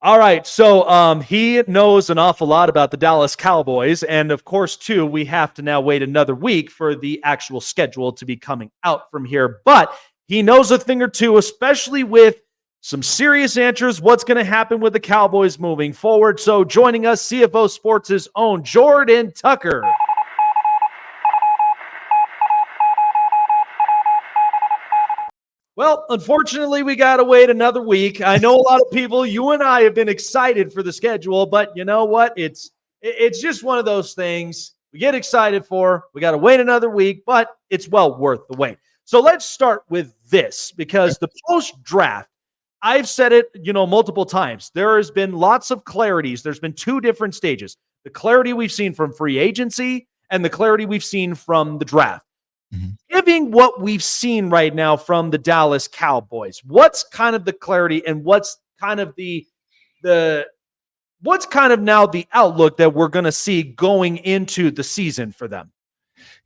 All right, so he knows an awful lot about the Dallas Cowboys, and of course, too, we have to now wait another week for the actual schedule to be coming out from here. But he knows a thing or two, especially with some serious answers. What's going to happen with the Cowboys moving forward? So, joining us, CFO Sports' own Jordan Tucker. Well, unfortunately, we got to wait another week. I know a lot of people, you and I, have been excited for the schedule, but you know what? It's just one of those things we get excited for. We got to wait another week, but it's well worth the wait. So let's start with this because the post-draft, I've said it, multiple times. There has been lots of clarities. There's been two different stages. The clarity we've seen from free agency and the clarity we've seen from the draft. Given what we've seen right now from the Dallas Cowboys, what's kind of the clarity and what's kind of what's kind of now the outlook that we're going to see going into the season for them?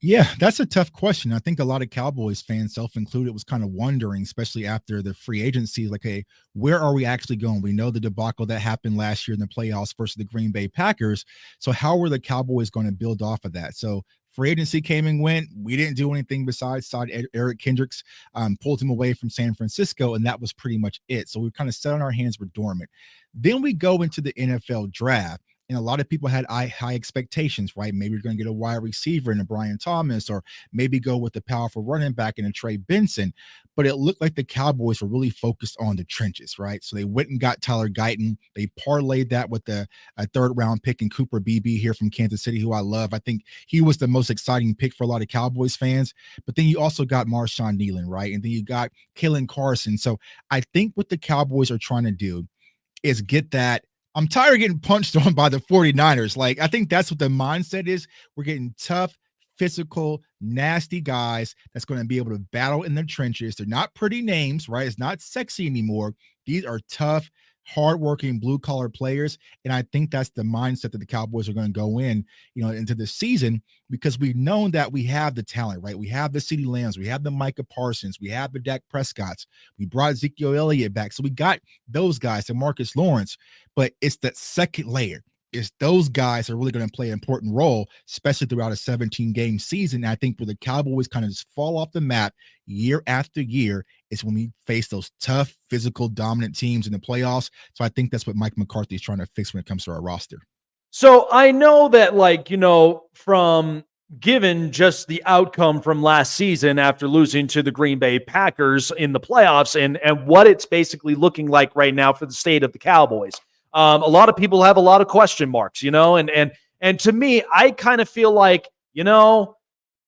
Yeah, that's a tough question. I think a lot of Cowboys fans, self-included, was kind of wondering, especially after the free agency, like, hey, where are we actually going? We know the debacle that happened last year in the playoffs versus the Green Bay Packers. So how were the Cowboys going to build off of that? So free agency came and went. We didn't do anything besides sign Eric Kendricks, pulled him away from San Francisco, and that was pretty much it. So we kind of sat on our hands, we're dormant. Then we go into the NFL draft. And a lot of people had high expectations, right? Maybe you're going to get a wide receiver in a Brian Thomas, or maybe go with the powerful running back in a Trey Benson. But it looked like the Cowboys were really focused on the trenches, right? So they went and got Tyler Guyton. They parlayed that with a third-round pick in Cooper Beebe here from Kansas City, who I love. I think he was the most exciting pick for a lot of Cowboys fans. But then you also got Marshawn Nealon, right? And then you got Kalen Carson. So I think what the Cowboys are trying to do is get that. I'm tired of getting punched on by the 49ers. Like, I think that's what the mindset is. We're getting tough, physical, nasty guys that's going to be able to battle in the trenches. They're not pretty names, right? It's not sexy anymore. These are tough, hardworking, blue-collar players, and I think that's the mindset that the Cowboys are going to go into the season, because we've known that we have the talent, right? We have the CeeDee Lambs, we have the Micah Parsons, we have the Dak Prescotts, we brought Ezekiel Elliott back, so we got those guys, and Marcus Lawrence, but it's that second layer. It's those guys are really going to play an important role, especially throughout a 17-game season. And I think where the Cowboys kind of just fall off the map year after year is when we face those tough, physical, dominant teams in the playoffs. So I think that's what Mike McCarthy is trying to fix when it comes to our roster. So I know that, from given just the outcome from last season after losing to the Green Bay Packers in the playoffs and what it's basically looking like right now for the state of the Cowboys. A lot of people have a lot of question marks, and to me, I kind of feel like,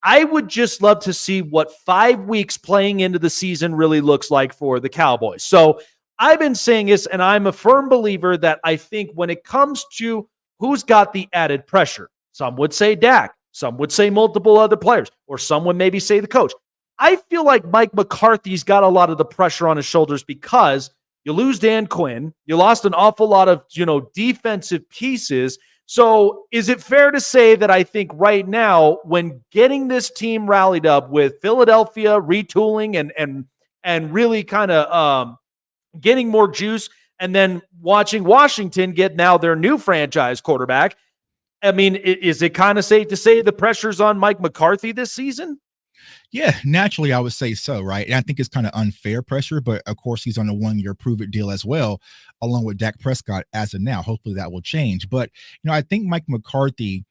I would just love to see what 5 weeks playing into the season really looks like for the Cowboys. So I've been saying this, and I'm a firm believer that I think when it comes to who's got the added pressure, some would say Dak, some would say multiple other players, or some would maybe say the coach. I feel like Mike McCarthy's got a lot of the pressure on his shoulders because you lose Dan Quinn. You lost an awful lot of, defensive pieces. So is it fair to say that I think right now, when getting this team rallied up with Philadelphia retooling and really kind of getting more juice, and then watching Washington get now their new franchise quarterback, I mean, is it kind of safe to say the pressure's on Mike McCarthy this season? Yeah, naturally, I would say so, right? And I think it's kind of unfair pressure, but of course, he's on a 1-year prove-it deal as well, along with Dak Prescott as of now. Hopefully that will change. But, I think Mike McCarthy,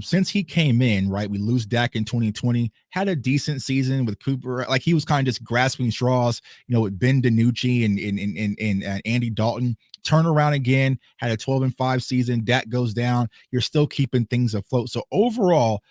since he came in, right, we lose Dak in 2020, had a decent season with Cooper. Like, he was kind of just grasping straws, with Ben DiNucci and Andy Dalton. Turn around again, had a 12-5 season. Dak goes down. You're still keeping things afloat. So overall,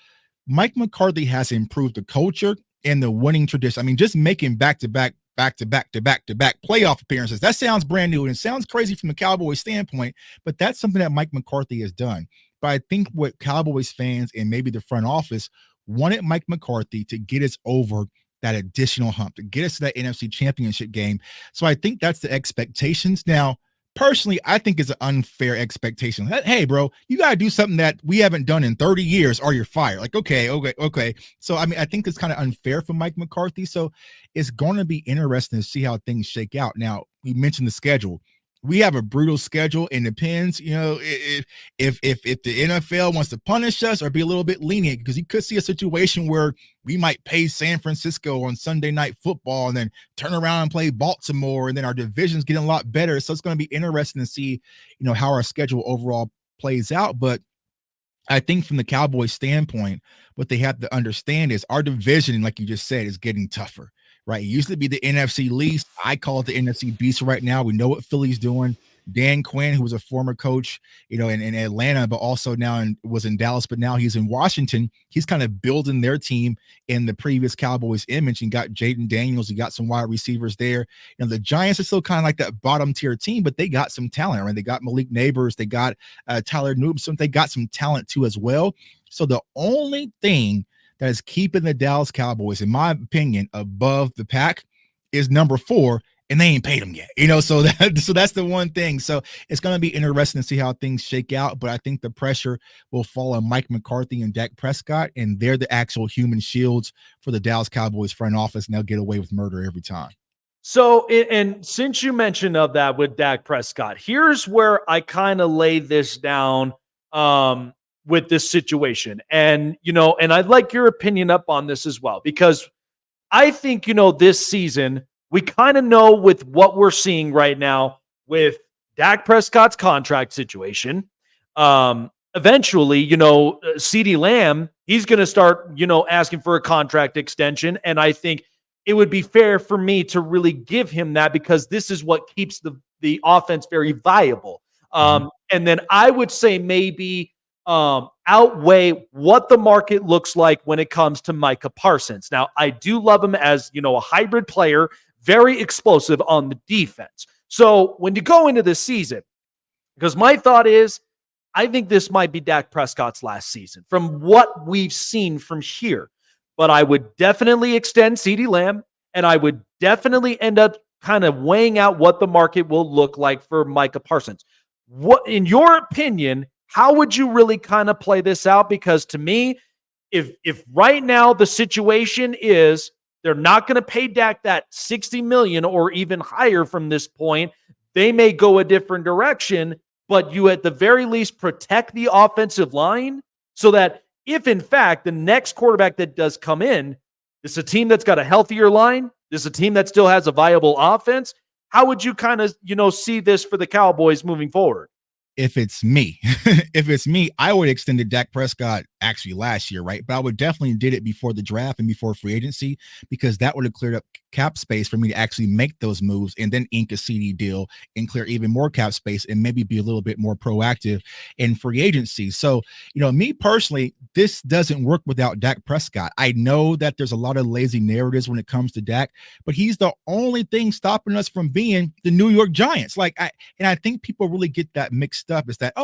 Mike McCarthy has improved the culture and the winning tradition. I mean, just making back-to-back playoff appearances. That sounds brand new, and it sounds crazy from the Cowboys standpoint, but that's something that Mike McCarthy has done. But I think what Cowboys fans and maybe the front office wanted Mike McCarthy to get us over that additional hump, to get us to that NFC Championship game. So I think that's the expectations. Now, personally, I think it's an unfair expectation. Hey, bro, you got to do something that we haven't done in 30 years or you're fired. Like, okay. So, I mean, I think it's kind of unfair for Mike McCarthy. So it's going to be interesting to see how things shake out. Now, we mentioned the schedule. we have a brutal schedule, and depends, if the NFL wants to punish us or be a little bit lenient, because you could see a situation where we might pay San Francisco on Sunday Night Football and then turn around and play Baltimore, and then our division's getting a lot better. So it's going to be interesting to see, how our schedule overall plays out. But I think from the Cowboys standpoint, what they have to understand is our division, like you just said, is getting tougher, right? It used to be the NFC least. I call it the NFC beast right now. We know what Philly's doing. Dan Quinn, who was a former coach, in Atlanta, but also now was in Dallas, but now he's in Washington. He's kind of building their team in the previous Cowboys image, and got Jaden Daniels. He got some wide receivers there. The Giants are still kind of like that bottom tier team, but they got some talent, right? They got Malik Neighbors. They got Tyler Newsom. They got some talent too as well. So the only thing that is keeping the Dallas Cowboys, in my opinion, above the pack is number 4, and they ain't paid them yet. So that's the one thing. So it's going to be interesting to see how things shake out, but I think the pressure will fall on Mike McCarthy and Dak Prescott, and they're the actual human shields for the Dallas Cowboys front office, and they'll get away with murder every time. So, and since you mentioned of that with Dak Prescott, here's where I kind of lay this down with this situation. And, and I'd like your opinion up on this as well, because I think, this season, we kind of know with what we're seeing right now with Dak Prescott's contract situation. Eventually, CeeDee Lamb, he's going to start, asking for a contract extension. And I think it would be fair for me to really give him that, because this is what keeps the offense very viable. And then I would say maybe outweigh what the market looks like when it comes to Micah Parsons. Now, I do love him as, a hybrid player, very explosive on the defense. So when you go into this season, because my thought is, I think this might be Dak Prescott's last season from what we've seen from here. But I would definitely extend CeeDee Lamb, and I would definitely end up kind of weighing out what the market will look like for Micah Parsons. What, in your opinion, how would you really kind of play this out? Because to me, if right now the situation is they're not going to pay Dak that $60 million or even higher from this point, they may go a different direction, but you at the very least protect the offensive line so that if in fact the next quarterback that does come in, it's a team that's got a healthier line, this is a team that still has a viable offense. How would you kind of, see this for the Cowboys moving forward? If it's me, I would extend the Dak Prescott actually last year, right? But I would definitely did it before the draft and before free agency, because that would have cleared up cap space for me to actually make those moves and then ink a CD deal and clear even more cap space and maybe be a little bit more proactive in free agency. So, me personally, this doesn't work without Dak Prescott. I know that there's a lot of lazy narratives when it comes to Dak, but he's the only thing stopping us from being the New York Giants. I think people really get that mixed up, is that,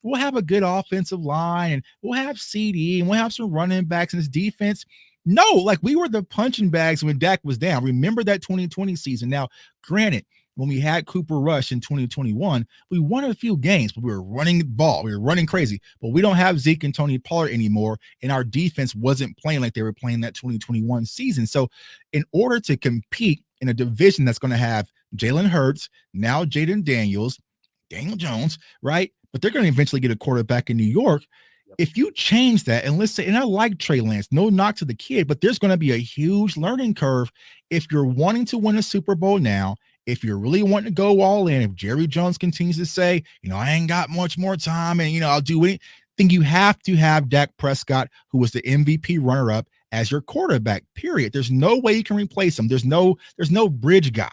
we'll have a good offensive line and we'll have CD and we'll have some running backs in this defense. No, we were the punching bags when Dak was down. Remember that 2020 season. Now, granted, when we had Cooper Rush in 2021, we won a few games, but we were running the ball. We were running crazy, but we don't have Zeke and Tony Pollard anymore. And our defense wasn't playing like they were playing that 2021 season. So in order to compete in a division that's going to have Jalen Hurts, now Jaden Daniels, Daniel Jones, right? But they're going to eventually get a quarterback in New York. If you change that, and let's say, and I like Trey Lance, no knock to the kid, but there's going to be a huge learning curve if you're wanting to win a Super Bowl now, if you're really wanting to go all in, if Jerry Jones continues to say, I ain't got much more time and, I'll do it, then you have to have Dak Prescott, who was the MVP runner-up, as your quarterback, period. There's no way you can replace him. There's no bridge guy.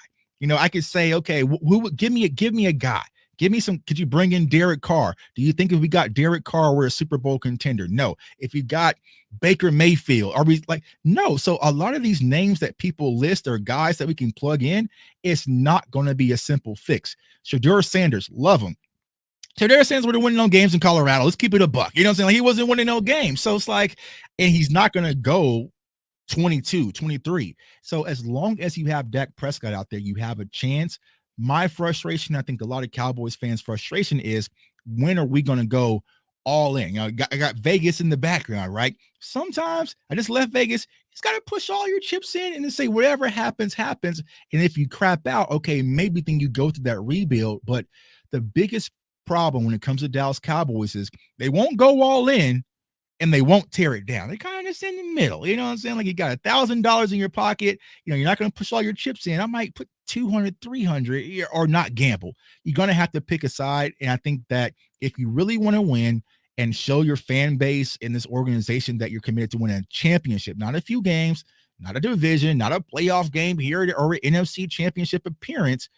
I could say, okay, who would give me a guy? Give me some. Could you bring in Derek Carr? Do you think if we got Derek Carr, we're a Super Bowl contender? No. If you got Baker Mayfield, are we no? So a lot of these names that people list are guys that we can plug in. It's not going to be a simple fix. Shedeur Sanders, love him. Shedeur Sanders would have winning no games in Colorado. Let's keep it a buck. You know what I'm saying? He wasn't winning no games. So it's and he's not going to go 22, 23. So as long as you have Dak Prescott out there, you have a chance. My frustration, I think a lot of Cowboys fans' frustration is, when are we going to go all in. I got Vegas in the background, right? Sometimes I just left Vegas. You just got to push all your chips in and then say whatever happens, happens. And if you crap out, okay, maybe then you go through that rebuild. But the biggest problem when it comes to Dallas Cowboys is they won't go all in and they won't tear it down. They kind of just in the middle. You know what I'm saying? Like you got $1,000 in your pocket. You're not going to push all your chips in. I might put 200, 300 or not gamble. You're going to have to pick a side. And I think that if you really want to win and show your fan base in this organization that you're committed to winning a championship, not a few games, not a division, not a playoff game here or an NFC championship appearance,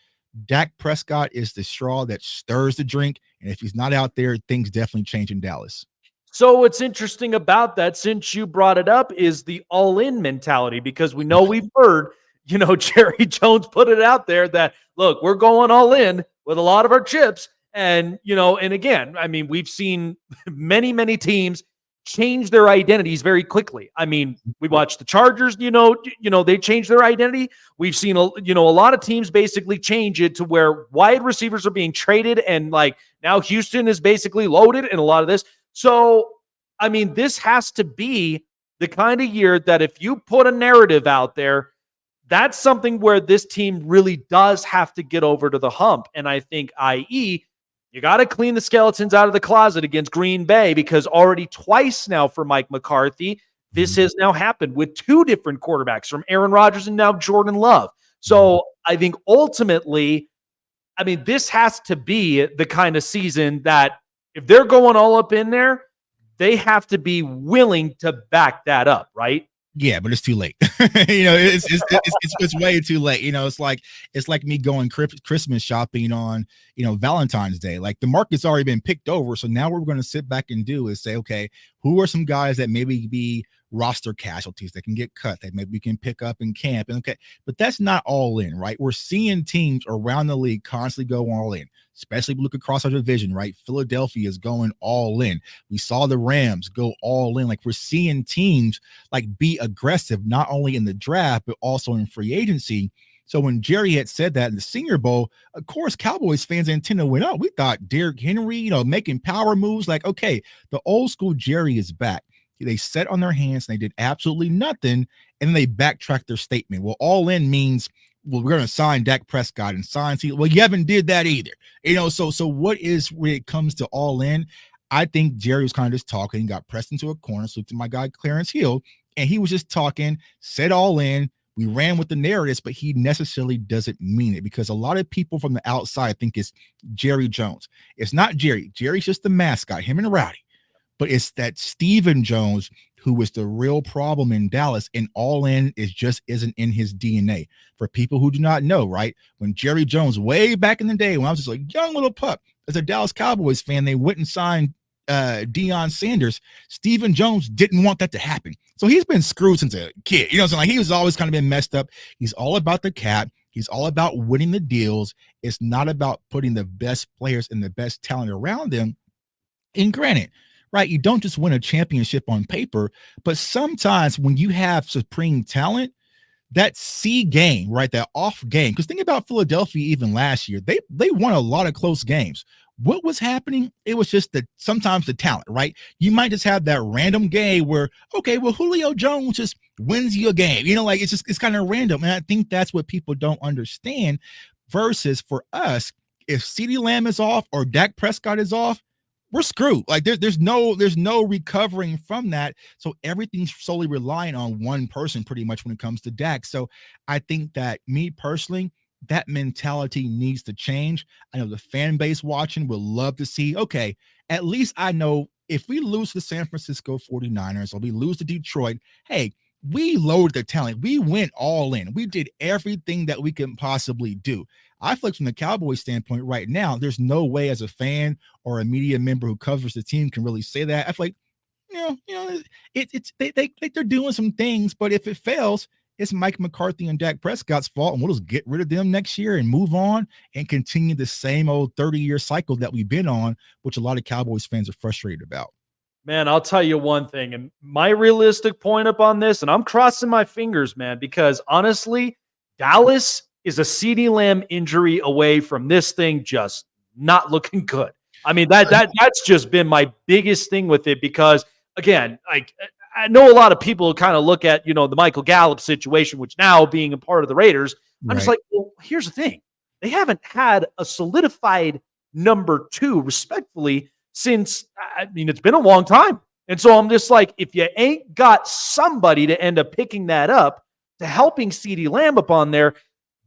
Dak Prescott is the straw that stirs the drink. And if he's not out there, things definitely change in Dallas. So what's interesting about that, since you brought it up, is the all-in mentality, because we know we've heard, Jerry Jones put it out there that, look, we're going all in with a lot of our chips. And, and again, I mean, we've seen many, many teams change their identities very quickly. I mean, we watched the Chargers, they changed their identity. We've seen, a lot of teams basically change it to where wide receivers are being traded. And like now Houston is basically loaded in a lot of this. So, I mean, this has to be the kind of year that if you put a narrative out there, that's something where this team really does have to get over to the hump. And I think, i.e., you got to clean the skeletons out of the closet against Green Bay, because already twice now for Mike McCarthy, this has now happened with two different quarterbacks, from Aaron Rodgers and now Jordan Love. So I think ultimately, I mean, this has to be the kind of season that if they're going all up in there, they have to be willing to back that up, right? Yeah, but it's too late. It's way too late. It's like me going Christmas shopping on, Valentine's Day. Like the market's already been picked over. So now what we're going to sit back and do is say, okay, who are some guys that maybe be roster casualties that can get cut, that maybe we can pick up in camp? And okay, but that's not all in, right? We're seeing teams around the league constantly go all in, especially if we look across our division, right? Philadelphia is going all in. We saw the Rams go all in. Like we're seeing teams like be aggressive, not only in the draft, but also in free agency. So when Jerry had said that in the Senior Bowl, of course, Cowboys fans antenna went up. We thought Derrick Henry, making power moves. Like, okay, the old school Jerry is back. They sat on their hands and they did absolutely nothing. And then they backtracked their statement. Well, all in means, well, we're going to sign Dak Prescott and sign. Well, you haven't did that either. So what is when it comes to all in? I think Jerry was kind of just talking, got pressed into a corner. So to my guy, Clarence Hill, and he was just talking, said all in. We ran with the narratives, but he necessarily doesn't mean it, because a lot of people from the outside think it's Jerry Jones. It's not Jerry. Jerry's just the mascot, him and Rowdy. But it's that Stephen Jones who was the real problem in Dallas, and all in isn't in his DNA. For people who do not know, right? When Jerry Jones, way back in the day, when I was just a young little pup, as a Dallas Cowboys fan, they went and signed Deion Sanders. Stephen Jones didn't want that to happen. So he's been screwed since a kid. Like he was always kind of been messed up. He's all about the cap. He's all about winning the deals. It's not about putting the best players and the best talent around them. And granted, right, you don't just win a championship on paper, but sometimes when you have supreme talent, that C game, right, that off game, because think about Philadelphia even last year, they won a lot of close games. What was happening? It was just sometimes the talent, right? You might just have that random game where, okay, well, Julio Jones just wins you a game. It's kind of random. And I think that's what people don't understand, versus for us, if CeeDee Lamb is off or Dak Prescott is off, we're screwed. Like there's no recovering from that. So everything's solely relying on one person pretty much when it comes to Dak. So I think that, me personally, that mentality needs to change. I know the fan base watching will love to see, okay, at least I know if we lose to the San Francisco 49ers or we lose to Detroit, hey, we loaded the talent. We went all in. We did everything that we can possibly do. I feel like from the Cowboys standpoint right now, there's no way as a fan or a media member who covers the team can really say that. I feel like, they're doing some things, but if it fails, it's Mike McCarthy and Dak Prescott's fault, and we'll just get rid of them next year and move on and continue the same old 30-year cycle that we've been on, which a lot of Cowboys fans are frustrated about. Man, I'll tell you one thing, and my realistic point up on this, and I'm crossing my fingers, man, because honestly, Dallas is a CeeDee Lamb injury away from this thing just not looking good. I mean, that's just been my biggest thing with it because, again, like I know a lot of people kind of look at, the Michael Gallup situation, which now being a part of the Raiders, I'm just Right. like, well, here's the thing. They haven't had a solidified number two, respectfully, since, I mean, it's been a long time. And so I'm just like, if you ain't got somebody to end up picking that up, to helping CeeDee Lamb up on there,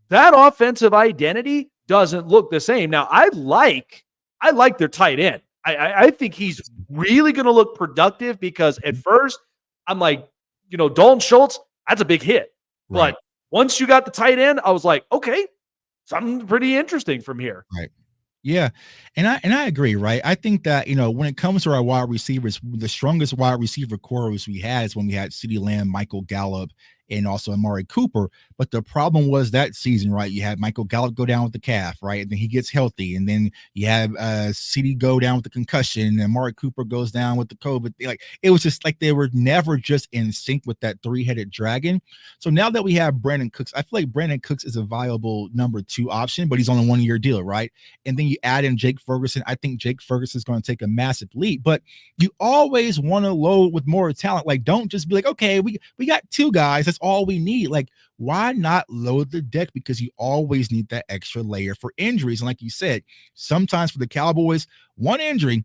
that offensive identity doesn't look the same. Now, I like their tight end. I think he's really going to look productive because at first I'm like, Dalton Schultz, that's a big hit. Right. But once you got the tight end, I was like, okay, something pretty interesting from here. Right. Yeah. And I agree, right? I think that, when it comes to our wide receivers, the strongest wide receiver core we had is when we had CeeDee Lamb, Michael Gallup, and also Amari Cooper. But the problem was that season, right? You had Michael Gallup go down with the calf, right? And then he gets healthy. And then you have CeeDee go down with the concussion, and Amari Cooper goes down with the COVID. Like, it was just like they were never just in sync with that three-headed dragon. So now that we have Brandon Cooks, I feel like Brandon Cooks is a viable number two option, but he's on a one-year deal, right? And then you add in Jake Ferguson. I think Jake Ferguson is going to take a massive leap, but you always want to load with more talent. Like, don't just be like, okay, we got two guys. That's all we need. Like, why not load the deck? Because you always need that extra layer for injuries. And like you said, sometimes for the Cowboys, one injury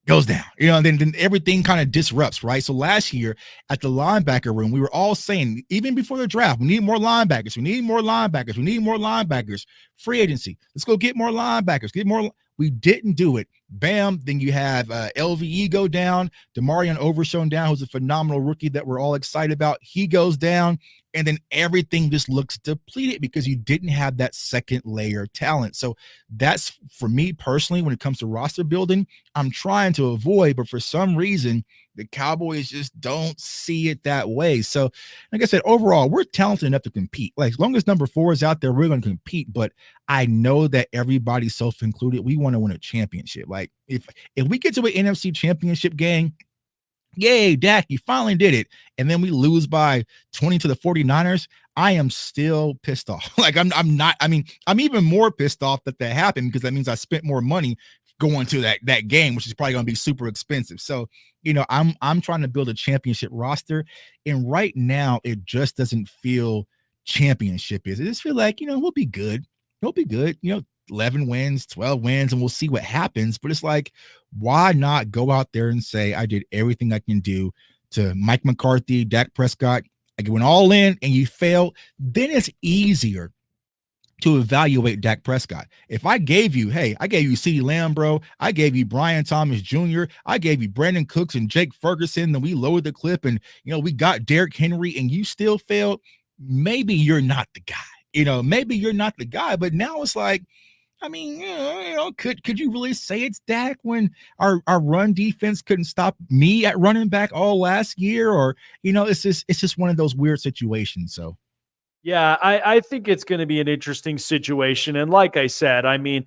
goes down, and then everything kind of disrupts, right? So last year at the linebacker room, we were all saying, even before the draft, we need more linebackers. We need more linebackers. We need more linebackers. Free agency. Let's go get more linebackers. Get more. We didn't do it. Bam. Then you have LVE go down. DeMarion Overshown down, who's a phenomenal rookie that we're all excited about. He goes down. And then everything just looks depleted because you didn't have that second layer of talent. So that's, for me personally, when it comes to roster building, I'm trying to avoid, but for some reason, the Cowboys just don't see it that way. So, like I said, overall, we're talented enough to compete. Like, as long as number 4 is out there, we're going to compete. But I know that everybody, self-included, we want to win a championship. Like, if we get to an NFC championship game, yay, Dak, you finally did it. And then we lose by 20 to the 49ers. I am still pissed off. Like, I'm not, I mean, I'm even more pissed off that happened because that means I spent more money going to that game, which is probably going to be super expensive. So, I'm trying to build a championship roster. And right now it just doesn't feel championship is. It just feel like, we'll be good. We'll be good. 11 wins, 12 wins, and we'll see what happens. But it's like, why not go out there and say, I did everything I can do to Mike McCarthy, Dak Prescott. I went all in and you fail. Then it's easier to evaluate Dak Prescott. If I gave you, hey, I gave you CeeDee Lamb, bro. I gave you Brian Thomas Jr. I gave you Brandon Cooks and Jake Ferguson. Then we lowered the clip and, we got Derrick Henry and you still failed. Maybe you're not the guy. Maybe you're not the guy. But now it's like, I mean, could you really say it's Dak when our run defense couldn't stop me at running back all last year? Or, it's just one of those weird situations. So, yeah, I think it's going to be an interesting situation. And like I said, I mean,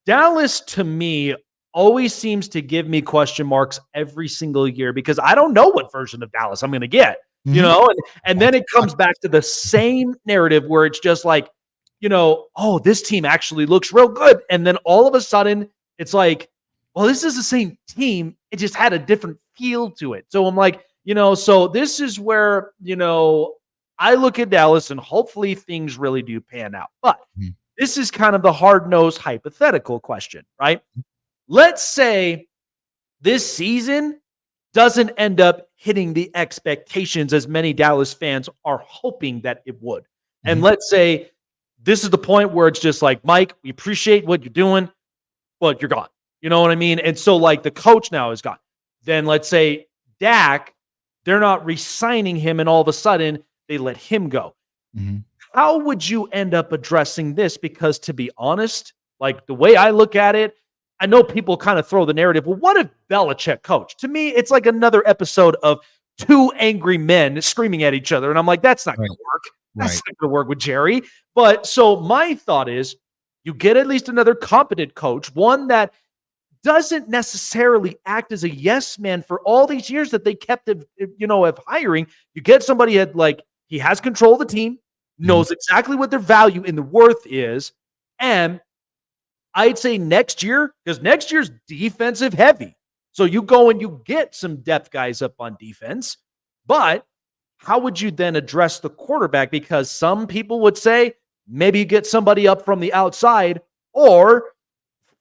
Dallas to me always seems to give me question marks every single year because I don't know what version of Dallas I'm going to get, and then it comes back to the same narrative where it's just like, oh, this team actually looks real good. And then all of a sudden it's like, well, this is the same team. It just had a different feel to it. So I'm like, so this is where, I look at Dallas and hopefully things really do pan out. But this is kind of the hard-nosed hypothetical question, right? Let's say this season doesn't end up hitting the expectations as many Dallas fans are hoping that it would. And let's say this is the point where it's just like, Mike, we appreciate what you're doing, but you're gone. You know what I mean? And so, like, the coach now is gone. Then let's say Dak, they're not re-signing him, and all of a sudden they let him go. How would you end up addressing this? Because to be honest, like the way I look at it, I know people kind of throw the narrative, well, what if Belichick coached? To me, it's like another episode of two angry men screaming at each other. And I'm like, that's not going to work. That's not going to work with Jerry. But so my thought is you get at least another competent coach, one that doesn't necessarily act as a yes man for all these years that they kept, of hiring. You get somebody that, like, he has control of the team, knows exactly what their value and the worth is. And I'd say next year, because next year's defensive heavy. So you go and you get some depth guys up on defense. But how would you then address the quarterback? Because some people would say maybe you get somebody up from the outside, or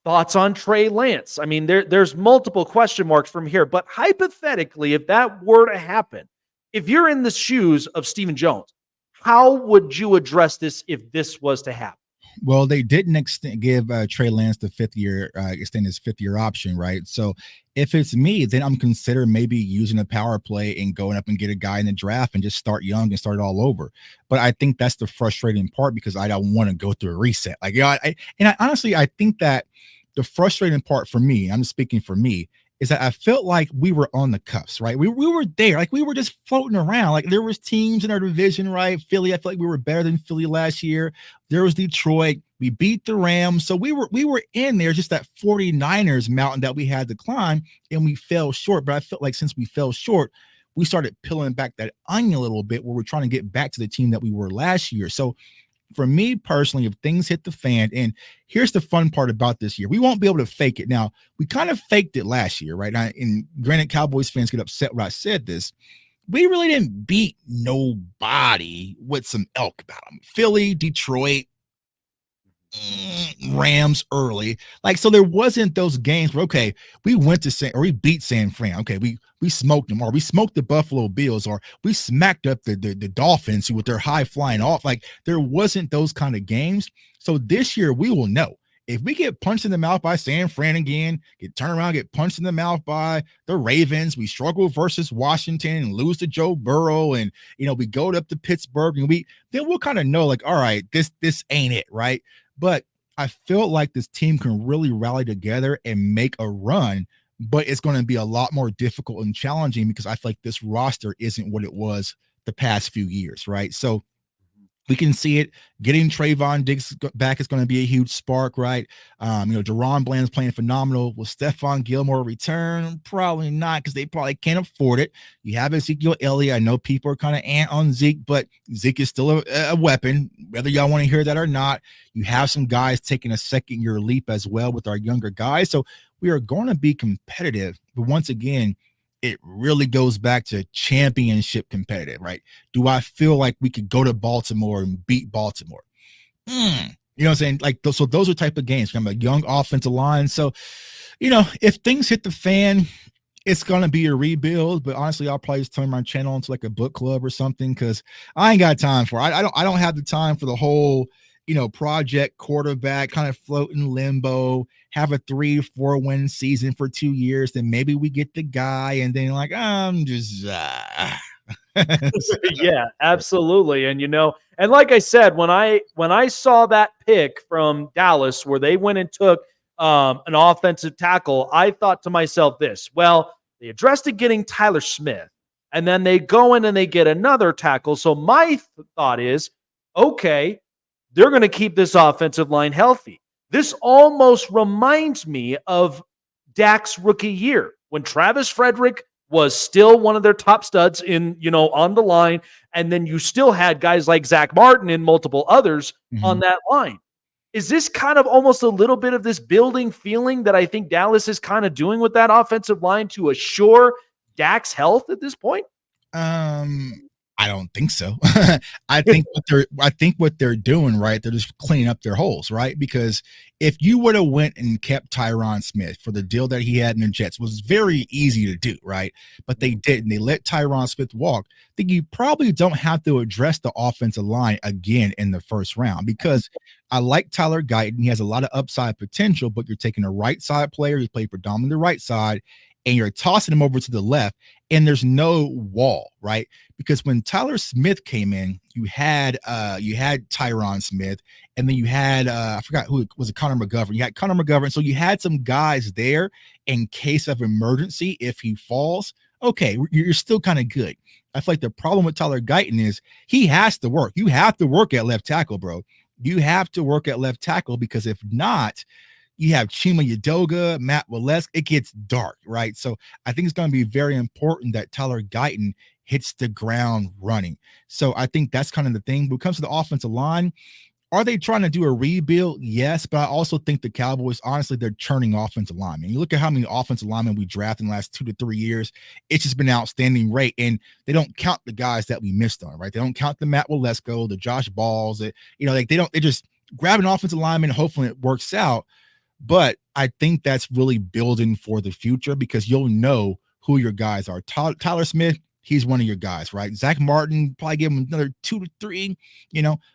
thoughts on Trey Lance. I mean, there's multiple question marks from here. But hypothetically, if that were to happen, if you're in the shoes of Stephen Jones, how would you address this if this was to happen? Well, they didn't give Trey Lance the extend his 5th year option, right? So if it's me, then I'm considering maybe using a power play and going up and get a guy in the draft and just start young and start all over. But I think that's the frustrating part, because I don't want to go through a reset. Like, I honestly, I think that the frustrating part for me, I'm speaking for me, is that I felt like we were on the cuffs, right? We were there, like we were just floating around. Like there was teams in our division, right? Philly, I feel like we were better than Philly last year. There was Detroit. We beat the Rams. So we were in there, just that 49ers mountain that we had to climb, and we fell short. But I felt like since we fell short, we started peeling back that onion a little bit, where we're trying to get back to the team that we were last year. So for me personally, if things hit the fan, and here's the fun part about this year, we won't be able to fake it. Now, we kind of faked it last year, right? And granted, Cowboys fans get upset when I said this. We really didn't beat nobody with some elk about them. Philly, Detroit, Rams early. Like, so there wasn't those games where, okay, we went to we beat San Fran. Okay, we smoked them, or we smoked the Buffalo Bills, or we smacked up the Dolphins with their high flying off. Like, there wasn't those kind of games. So this year we will know. If we get punched in the mouth by San Fran again, get turned around, get punched in the mouth by the Ravens, we struggle versus Washington and lose to Joe Burrow, and we go up to Pittsburgh, and then we'll kind of know, like, all right, this ain't it, right? But I feel like this team can really rally together and make a run, but it's going to be a lot more difficult and challenging, because I feel like this roster isn't what it was the past few years, right? So we can see it. Getting Trayvon Diggs back is going to be a huge spark, right? Deron Bland's playing phenomenal. Will Stephon Gilmore return? Probably not, because they probably can't afford it. You have Ezekiel Elliott. I know people are kind of on Zeke, but Zeke is still a weapon, whether y'all want to hear that or not. You have some guys taking a second-year leap as well with our younger guys. So we are going to be competitive. But once again, it really goes back to championship competitive, right? Do I feel like we could go to Baltimore and beat Baltimore? You know what I'm saying? Like, so those are type of games. I'm a young offensive line. So, if things hit the fan, it's going to be a rebuild. But honestly, I'll probably just turn my channel into like a book club or something, because I ain't got time for it. I don't have the time for the whole, project quarterback kind of float in limbo, have a 3-4 win season for 2 years. Then maybe we get the guy, and then like, I'm just, Yeah, absolutely. And and like I said, when I saw that pick from Dallas where they went and took an offensive tackle, I thought to myself this: well, they addressed it getting Tyler Smith, and then they go in and they get another tackle. So my thought is, okay, they're going to keep this offensive line healthy. This almost reminds me of Dak's rookie year, when Travis Frederick was still one of their top studs on the line. And then you still had guys like Zach Martin and multiple others on that line. Is this kind of almost a little bit of this building feeling that I think Dallas is kind of doing with that offensive line to assure Dak's health at this point? I don't think so. I think what they're doing, right, they're just cleaning up their holes, right? Because if you would have went and kept Tyron Smith for the deal that he had in the Jets, was very easy to do, right? But they didn't. They let Tyron Smith walk. I think you probably don't have to address the offensive line again in the first round, because I like Tyler Guyton. He has a lot of upside potential, but you're taking a right side player. He played predominantly the right side, and you're tossing him over to the left, and there's no wall, right? Because when Tyler Smith came in, you had Tyron Smith, and then you had I forgot who was it, Connor McGovern. You had Connor McGovern, so you had some guys there in case of emergency if he falls. Okay, you're still kind of good. I feel like the problem with Tyler Guyton is he has to work. You have to work at left tackle, bro. You have to work at left tackle, because if not, you have Chima Yadoga, Matt Walesk. It gets dark, right? So I think it's going to be very important that Tyler Guyton hits the ground running. So I think that's kind of the thing. When it comes to the offensive line, Are they trying to do a rebuild? Yes, but I also think the Cowboys, honestly, they're churning offensive linemen. You look at how many offensive linemen we drafted in the last 2 to 3 years. It's just been an outstanding rate, and they don't count the guys that we missed on, right? They don't count the Matt Walesko, the Josh Balls. They just grab an offensive lineman and hopefully it works out. But I think that's really building for the future because you'll know who your guys are. Tyler Smith, he's one of your guys, right? Zach Martin, probably give him another 2 to 3.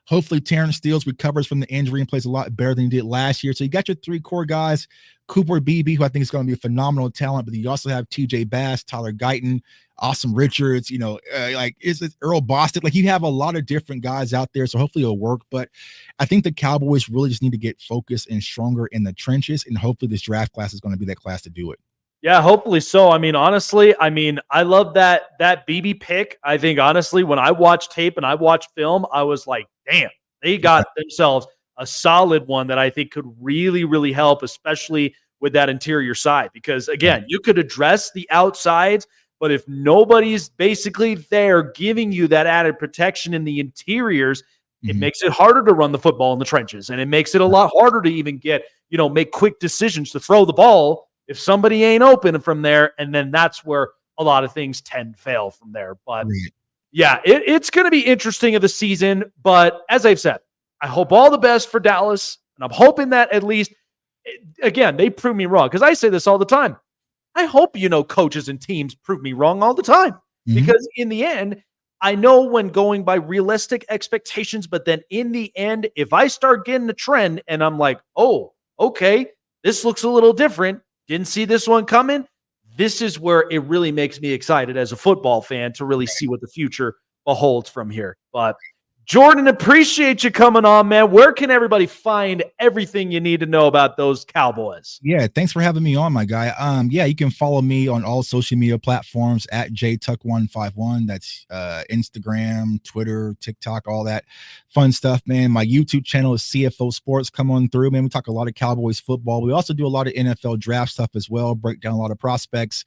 Hopefully Terrence Steele recovers from the injury and plays a lot better than he did last year. So you got your 3 core guys. Cooper Beebe, who I think is going to be a phenomenal talent, but you also have TJ Bass, Tyler Guyton, Awesome Richards, is it Earl Bostic? Like, you have a lot of different guys out there, so hopefully it'll work. But I think the Cowboys really just need to get focused and stronger in the trenches, and hopefully this draft class is going to be that class to do it. Yeah, hopefully so. Honestly, I love that BB pick. I think, honestly, when I watched tape and I watched film, I was like, damn, they got themselves a solid one that I think could really, really help, especially with that interior side. Because, again, you could address the outsides, but if nobody's basically there giving you that added protection in the interiors, it makes it harder to run the football in the trenches. And it makes it a lot harder to even make quick decisions to throw the ball if somebody ain't open from there. And then that's where a lot of things tend to fail from there. But yeah, it's going to be interesting of the season. But as I've said, I hope all the best for Dallas. And I'm hoping that at least, again, they prove me wrong. Because I say this all the time. I hope, coaches and teams prove me wrong all the time. Because in the end, I know when going by realistic expectations, but then in the end, if I start getting a trend and I'm like, oh, okay, this looks a little different, didn't see this one coming, this is where it really makes me excited as a football fan to really see what the future beholds from here. But Jordan, appreciate you coming on, man. Where can everybody find everything you need to know about those Cowboys? Yeah, thanks for having me on, my guy. You can follow me on all social media platforms at jtuck151. That's Instagram, Twitter, TikTok, all that fun stuff, man. My YouTube channel is CFO Sports. Come on through, man. We talk a lot of Cowboys football. We also do a lot of NFL draft stuff as well, break down a lot of prospects.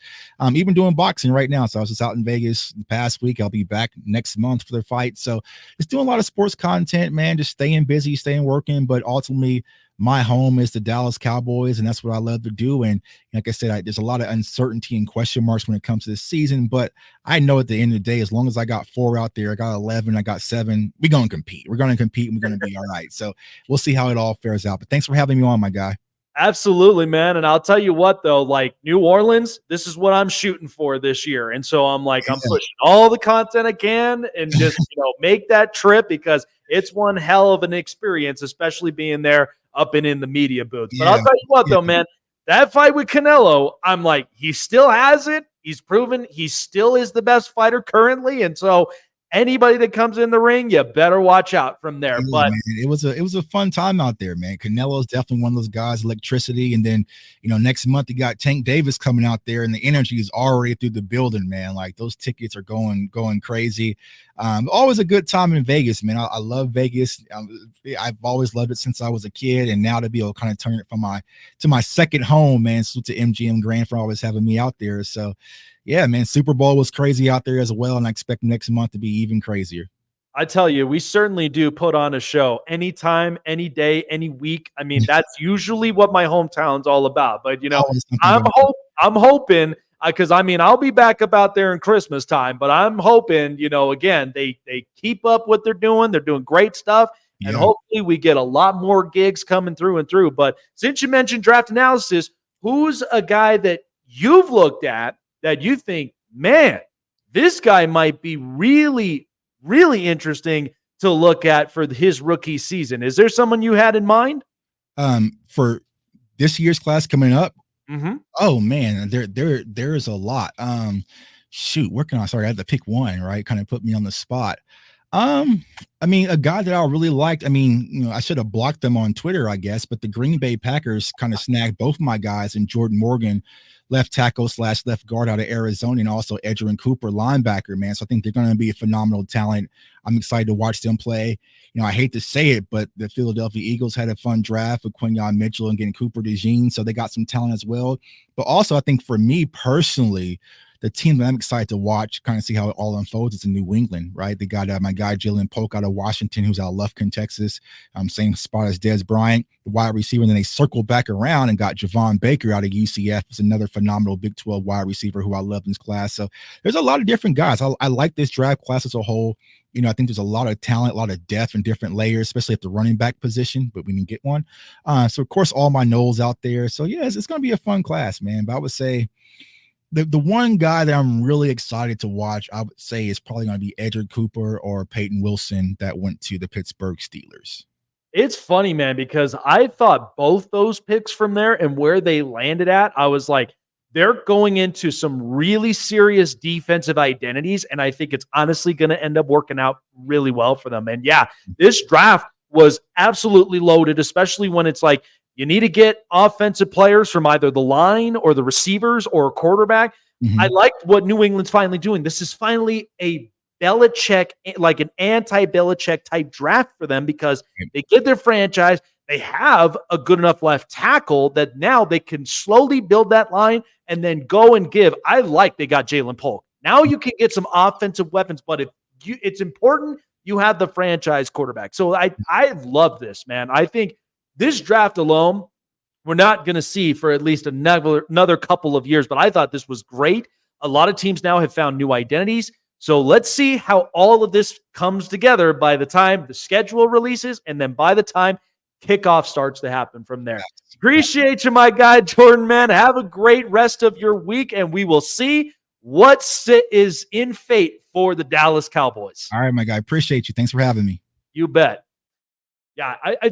Even doing boxing right now. So I was just out in Vegas the past week. I'll be back next month for their fight. So just doing a lot of sports content, man, just staying busy, staying working. But ultimately, my home is the Dallas Cowboys, and that's what I love to do. And like I said, there's a lot of uncertainty and question marks when it comes to this season. But I know at the end of the day, as long as I got 4 out there, I got 11, I got 7, we're going to compete. We're going to compete, and we're going to be all right. So we'll see how it all fares out. But thanks for having me on, my guy. Absolutely, man. And I'll tell you what, though, like New Orleans, this is what I'm shooting for this year. And so I'm pushing all the content I can and just, make that trip because it's one hell of an experience, especially being there up and in the media booth. But I'll tell you what, though, man, that fight with Canelo, I'm like, he still has it. He's proven he still is the best fighter currently. And so anybody that comes in the ring, you better watch out from there. Yeah, but man, it was a fun time out there, man. Canelo's definitely one of those guys, electricity. And then, next month you got Tank Davis coming out there, and the energy is already through the building, man. Like, those tickets are going crazy. Always a good time in Vegas, man. I love Vegas. I've always loved it since I was a kid, and now to be able to kind of turn it to my second home, man. So to MGM Grand for always having me out there. So yeah, man, Super Bowl was crazy out there as well, and I expect next month to be even crazier. I tell you, we certainly do put on a show anytime, any day, any week. That's usually what my hometown's all about. But I'm hoping because I'll be back up out there in Christmas time. But I'm hoping, again, they keep up what they're doing. They're doing great stuff, and hopefully we get a lot more gigs coming through and through. But since you mentioned draft analysis, who's a guy that you've looked at that you think, man, this guy might be really, really interesting to look at for his rookie season? Is there someone you had in mind? For this year's class coming up? Mm-hmm. Oh man, there's a lot. Where can I had to pick one, right? Kind of put me on the spot. A guy that I really liked, I should have blocked them on Twitter, I guess, but the Green Bay Packers kind of snagged both of my guys in Jordan Morgan, left tackle / left guard out of Arizona, and also Edgerrin Cooper, linebacker, man. So I think they're going to be a phenomenal talent. I'm excited to watch them play. I hate to say it, but the Philadelphia Eagles had a fun draft with Quinyon Mitchell and getting Cooper DeJean. So they got some talent as well. But also, I think for me personally, the team that I'm excited to watch, kind of see how it all unfolds, is in New England, right? They got my guy Jalen Polk out of Washington, who's out of Lufkin, Texas, same spot as Des Bryant, the wide receiver. And then they circled back around and got Javon Baker out of UCF. It's another phenomenal Big 12 wide receiver who I love in this class. So there's a lot of different guys. I like this draft class as a whole. I think there's a lot of talent, a lot of depth in different layers, especially at the running back position, but we didn't get one. So, of course, all my Knowles out there. So, yeah, it's going to be a fun class, man. But I would say the one guy that I'm really excited to watch, I would say, is probably going to be Edgar Cooper or Peyton Wilson that went to the Pittsburgh Steelers. It's funny, man, because I thought both those picks from there and where they landed at, I was like, they're going into some really serious defensive identities, and I think it's honestly going to end up working out really well for them. And yeah, this draft was absolutely loaded, especially when it's like you need to get offensive players from either the line or the receivers or a quarterback. Mm-hmm. I liked what New England's finally doing. This is finally a Belichick, like an anti-Belichick type draft for them, because they get their franchise. They have a good enough left tackle that now they can slowly build that line and then go and give. I like they got Jalen Polk. Now you can get some offensive weapons, but it's important you have the franchise quarterback. So I love this, man. I think this draft alone, we're not going to see for at least another couple of years, but I thought this was great. A lot of teams now have found new identities. So let's see how all of this comes together by the time the schedule releases and then by the time kickoff starts to happen from there. Appreciate you, my guy, Jordan, man. Have a great rest of your week, and we will see what is in fate for the Dallas Cowboys. All right, my guy. Appreciate you. Thanks for having me. You bet. Yeah, I